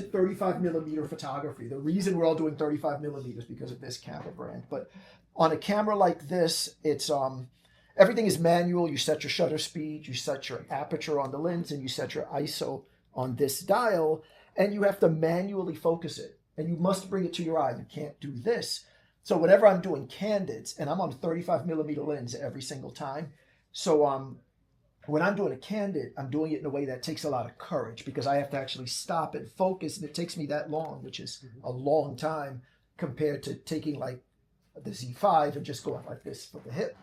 35 millimeter photography. The reason we're all doing 35 millimeters because of this camera brand. But on a camera like this, it's everything is manual. You set your shutter speed, you set your aperture on the lens, and you set your ISO on this dial, and you have to manually focus it. And you must bring it to your eye. You can't do this. So whenever I'm doing candids, and I'm on a 35 millimeter lens every single time, so when I'm doing a candid, I'm doing it in a way that takes a lot of courage because I have to actually stop and focus, and it takes me that long, which is a long time compared to taking like the Z5 and just going like this for the hip.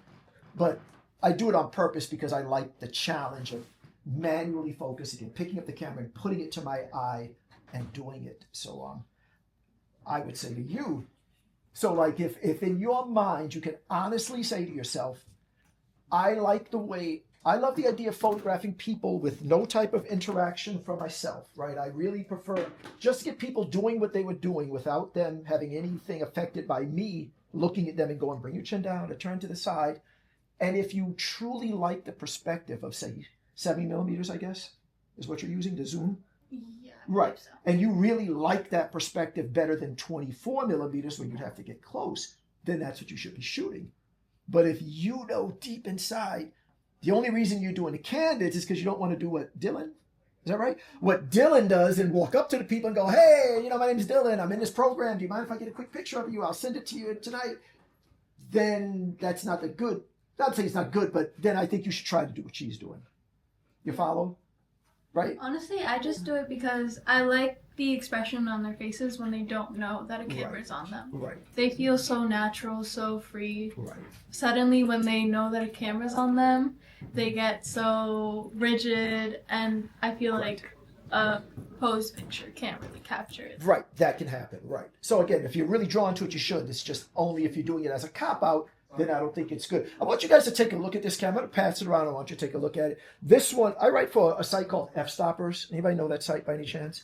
But I do it on purpose because I like the challenge of manually focusing and picking up the camera and putting it to my eye and doing it. So I would say to you, so like if in your mind you can honestly say to yourself, I love the idea of photographing people with no type of interaction from myself, right? I really prefer just to get people doing what they were doing without them having anything affected by me looking at them and going, bring your chin down or turn to the side. And if you truly like the perspective of, say, 70 millimeters, I guess, is what you're using to zoom? Yeah. Right. So. And you really like that perspective better than 24 millimeters when you'd have to get close, then that's what you should be shooting. But if you know deep inside, the only reason you're doing the candids is because you don't want to do what Dylan, is that right? What Dylan does and walk up to the people and go, hey, my name's Dylan. I'm in this program. Do you mind if I get a quick picture of you? I'll send it to you tonight. Then that's not the good. Not saying it's not good, but then I think you should try to do what she's doing. You follow? Right? Honestly, I just do it because I like the expression on their faces when they don't know that a camera's on them. Right. They feel so natural, so free. Right. Suddenly, when they know that a camera's on them, they get so rigid, and I feel like a pose picture can't really capture it. Right, that can happen, right. So again, if you're really drawn to it, you should. It's just only if you're doing it as a cop-out, then I don't think it's good. I want you guys to take a look at this camera. I'm going to pass it around. I want you to take a look at it. This one, I write for a site called F-Stoppers. Anybody know that site by any chance?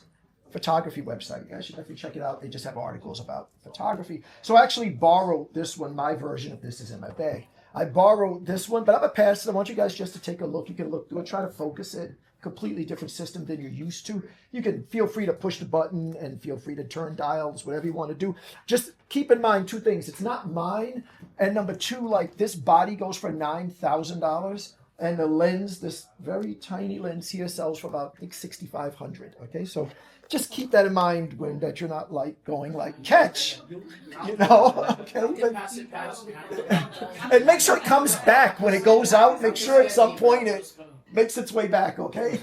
Photography website. You guys should definitely check it out. They just have articles about photography. So I actually borrowed this one. My version of this is in my bag. I borrowed this one, but I'm going to pass it. I want you guys just to take a look. You can look through it, try to focus it. Completely different system than you're used to. You can feel free to push the button and feel free to turn dials, whatever you want to do. Just keep in mind two things. It's not mine. And number two, like this body goes for $9,000. And the lens, this very tiny lens here sells for about, I think, $6,500. Okay, so just keep that in mind when that you're not like going like catch, okay? And make sure it comes back when it goes out. Make sure at some point it makes its way back, okay?